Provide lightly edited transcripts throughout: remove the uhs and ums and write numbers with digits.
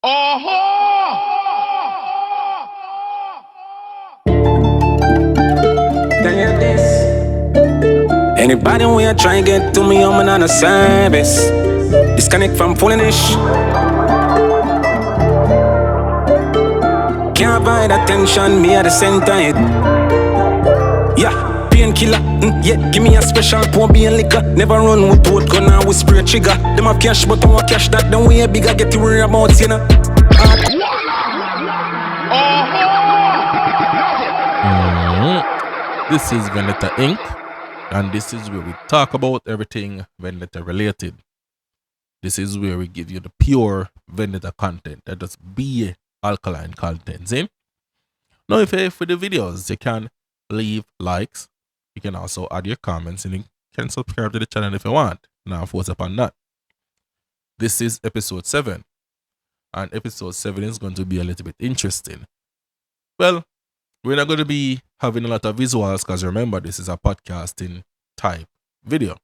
Can you this? Anybody when you try and get to me, I'm on a service. Disconnect from foolish. Can't find attention, me at the center it. Yeah, painkiller, yeah, give me a special pour beer liquor. Never run with wood gun and with spray trigger. Them have cash, but I want cash that. Then we a bigger get to worry about, you know. This is Vendetta Ink, and this is where we talk about everything Vendetta related. This is where we give you the pure Vendetta content, that is be alkaline content. See? Now, if you're for the videos, you can leave likes. You can also add your comments, and you can subscribe to the channel if you want. Now, force upon that. This is episode 7, and episode 7 is going to be a little bit interesting. Well, we're not going to be having a lot of visuals because remember, this is a podcasting type video.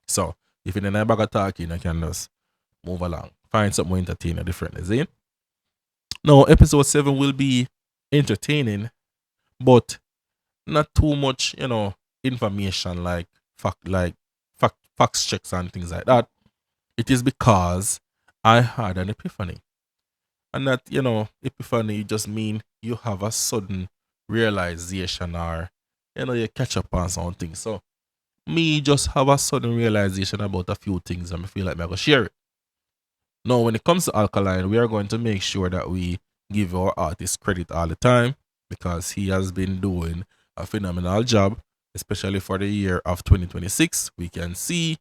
So, if you're in a bag of talking, you can just move along. Find something more entertaining differently. See? Now, episode 7 will be entertaining, but not too much, information like facts checks and things like that. It is because I had an epiphany. And that, epiphany just mean you have a sudden realization or, you catch up on something. So, me just have a sudden realization about a few things and I feel like I'm going to share it. Now, when it comes to Alkaline, we are going to make sure that we give our artist credit all the time because he has been doing a phenomenal job, especially for the year of 2026. We can see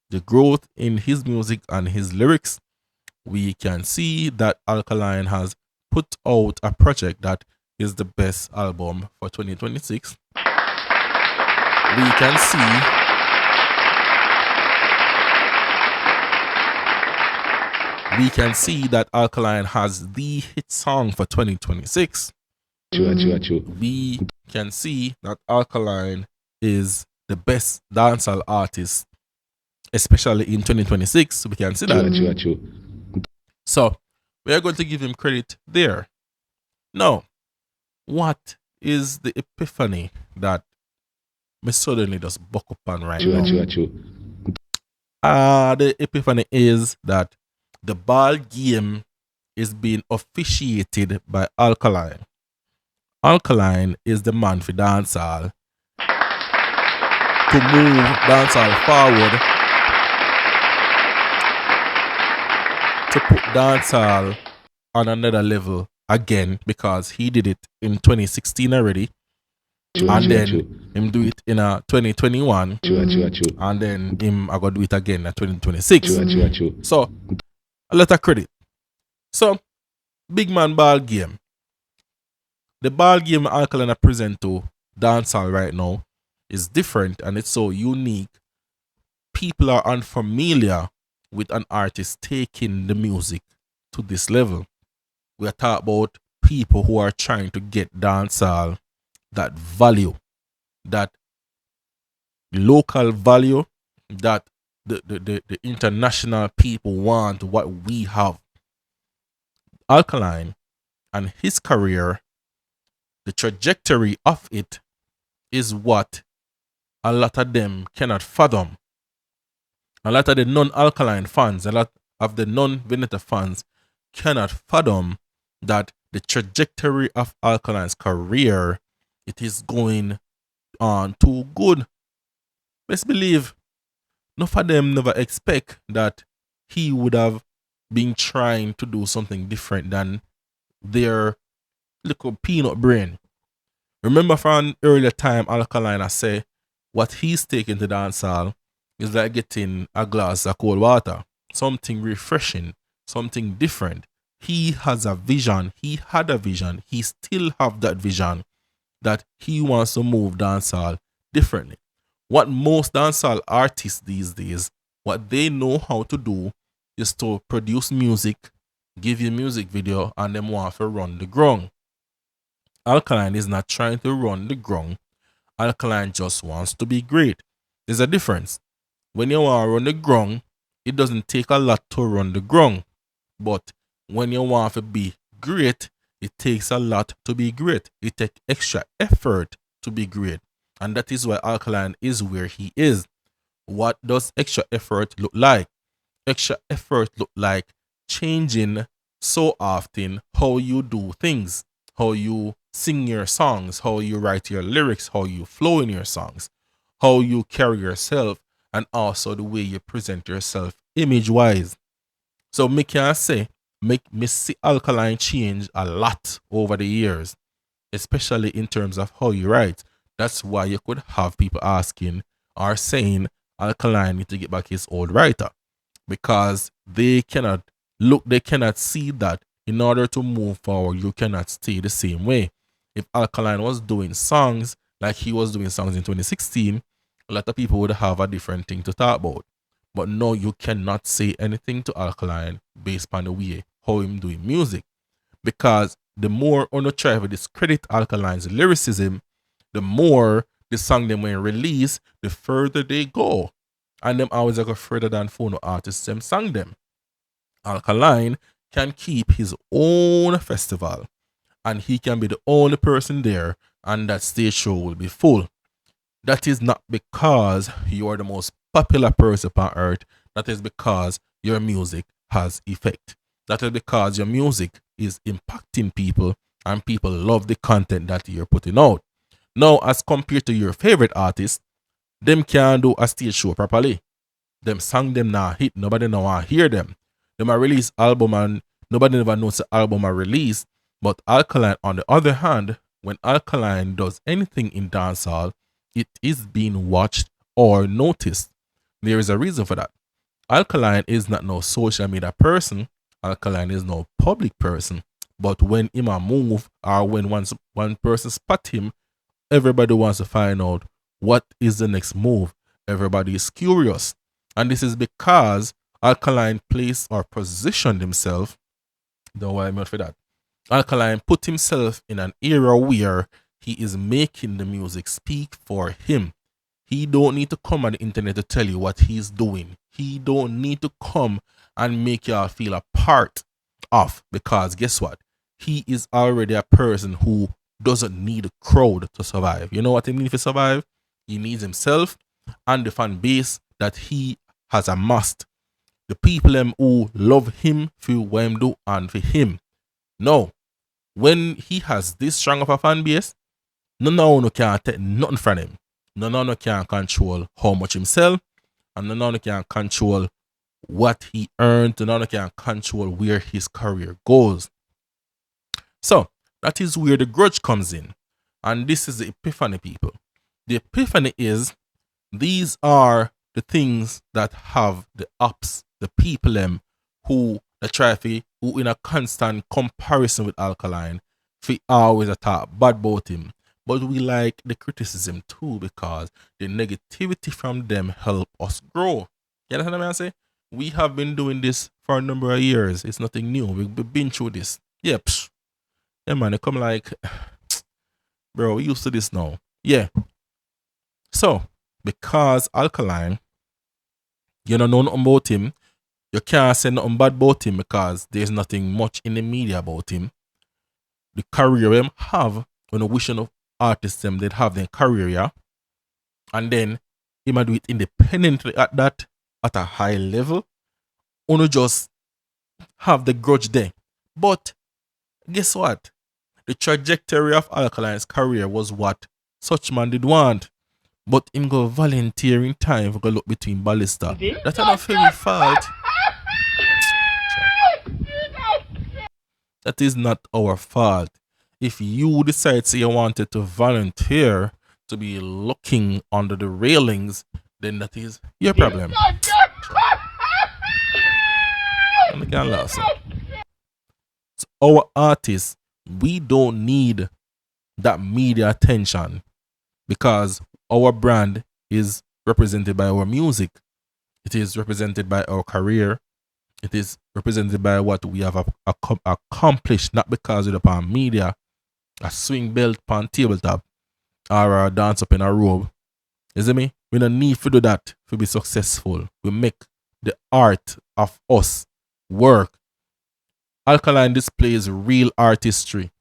the growth in his music and his lyrics. We can see that Alkaline has put out a project that is the best album for 2026. We can see that Alkaline has the hit song for 2026. We can see that Alkaline is the best dancehall artist, especially in 2026. We can see that. So, we are going to give him credit there. Now, what is the epiphany that me suddenly just buck up on right now? The epiphany is that the ball game is being officiated by Alkaline. Alkaline is the man for dancehall to move dancehall forward, to put dancehall on another level again, because he did it in 2016 already, and then him do it in 2021, and then him I gotta do it again in 2026. So a lot of credit. So big man ball game. The ball game Alkaline present to dancehall right now is different and it's so unique. People are unfamiliar with an artist taking the music to this level. We are talking about people who are trying to get dancehall that value, that local value, that the international people want what we have. Alkaline and his career, the trajectory of it is what a lot of them cannot fathom. A lot of the non-Alkaline fans, a lot of the non-Vendetta fans cannot fathom that the trajectory of Alkaline's career, it is going on too good. Best believe, none of them never expect that he would have been trying to do something different than their little peanut brain. Remember from an earlier time, Alkaline, I say, what he's taking to dancehall is like getting a glass of cold water. Something refreshing, something different. He has a vision. He had a vision. He still have that vision that he wants to move dancehall differently. What most dancehall artists these days, what they know how to do is to produce music, give you music video, and them want to run the ground. Alkaline is not trying to run the ground. Alkaline just wants to be great. There's a difference. When you want to run the ground, it doesn't take a lot to run the ground. But when you want to be great, it takes a lot to be great. It takes extra effort to be great. And that is why Alkaline is where he is. What does extra effort look like? Extra effort look like changing so often how you do things, how you sing your songs, how you write your lyrics, how you flow in your songs, how you carry yourself, and also the way you present yourself image wise. So me can say, make me see Alkaline change a lot over the years, especially in terms of how you write. That's why you could have people asking or saying Alkaline need to get back his old writer, because they cannot see that in order to move forward, you cannot stay the same way. If Alkaline was doing songs like he was doing songs in 2016, a lot of people would have a different thing to talk about. But no, you cannot say anything to Alkaline based on the way how him doing music. Because the more on the try to discredit Alkaline's lyricism, the more the song them when release, the further they go. And them always go further than phono artists them sang them. Alkaline can keep his own festival, and he can be the only person there, and that stage show will be full. That is not because you are the most popular person on earth. That is because your music has effect. That is because your music is impacting people and people love the content that you're putting out. Now, as compared to your favorite artist, them can't do a stage show properly. Them song them now hit, nobody now want hear them. Them a release album and nobody never knows the album are released. But Alkaline, on the other hand, when Alkaline does anything in dancehall, it is being watched or noticed. There is a reason for that. Alkaline is not no social media person. Alkaline is no public person. But when him a move or when one person spot him, everybody wants to find out what is the next move. Everybody is curious. And this is because Alkaline placed or positioned himself, don't worry me for that. Alkaline put himself in an era where he is making the music speak for him. He don't need to come on the internet to tell you what he's doing. He don't need to come and make y'all feel a part of, because guess what? He is already a person who doesn't need a crowd to survive. You know what he needs to survive? He needs himself and the fan base that he has amassed. The people who love him for what him do and for him. No, when he has this strong of a fan base, no can take nothing from him. No can control how much himself, and no can control what he earned, no can control where his career goes. So that is where the grudge comes in. And this is the epiphany, people. The epiphany is these are the things that have the ups, the people who the traffic who in a constant comparison with Alkaline, we always attack bad about him. But we like the criticism too, because the negativity from them help us grow. You understand what I say? We have been doing this for a number of years. It's nothing new. We've been through this. Yeah, yeah, man. They come like, bro, we used to this now. Yeah. So, because Alkaline, you don't know nothing about him, you can't say nothing bad about him because there's nothing much in the media about him. The career him have, when a wishing of artists them, they'd have their career, yeah? And then he might do it independently at that, at a high level. Or just have the grudge there. But guess what? The trajectory of Alkaline's career was what such man did want. But him go volunteer in time for go look between Ballista. That's not favorite fault. That is not our fault. If you decide say you wanted to volunteer to be looking under the railings, then that is your problem. And can laugh, so. So our artists, we don't need that media attention because our brand is represented by our music. It is represented by our career. It is represented by what we have accomplished, not because of the media, a swing belt on tabletop, or a dance up in a robe. You see me? We don't need to do that to be successful. We make the art of us work. Alkaline displays real artistry,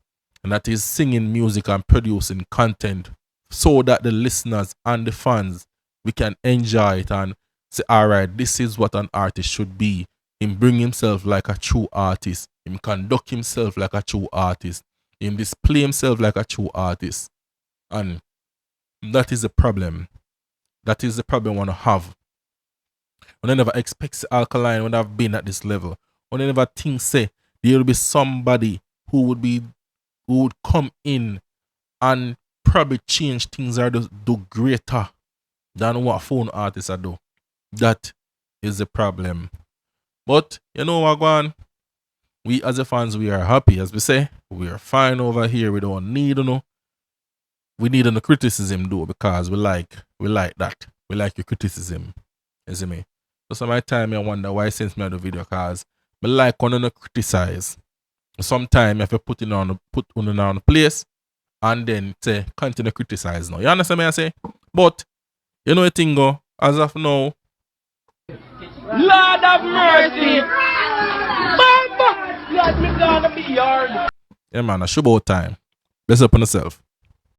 and that is singing music and producing content so that the listeners and the fans, we can enjoy it and say, all right, this is what an artist should be. Him bring himself like a true artist. Him conduct himself like a true artist. Him display himself like a true artist. And that is the problem. That is the problem I want to have. When I never expect Alkaline when I've been at this level. When I never think say there will be somebody who would come in and probably change things or do greater than what phone artists are do. That is the problem. But you know what, Gwan? We as a fans, we are happy, as we say. We are fine over here. We don't need we need no criticism though, because we like that. We like your criticism. You see me? So some of the time I wonder why since me do video, cause I like when you criticize. Sometimes if you put on the place and then say continue criticize now. You understand me I say? But you know the thing go, as of now. Lord of mercy! Bamba! Lord, me gonna be hard. Yeah man, a show about time. Bless up on yourself.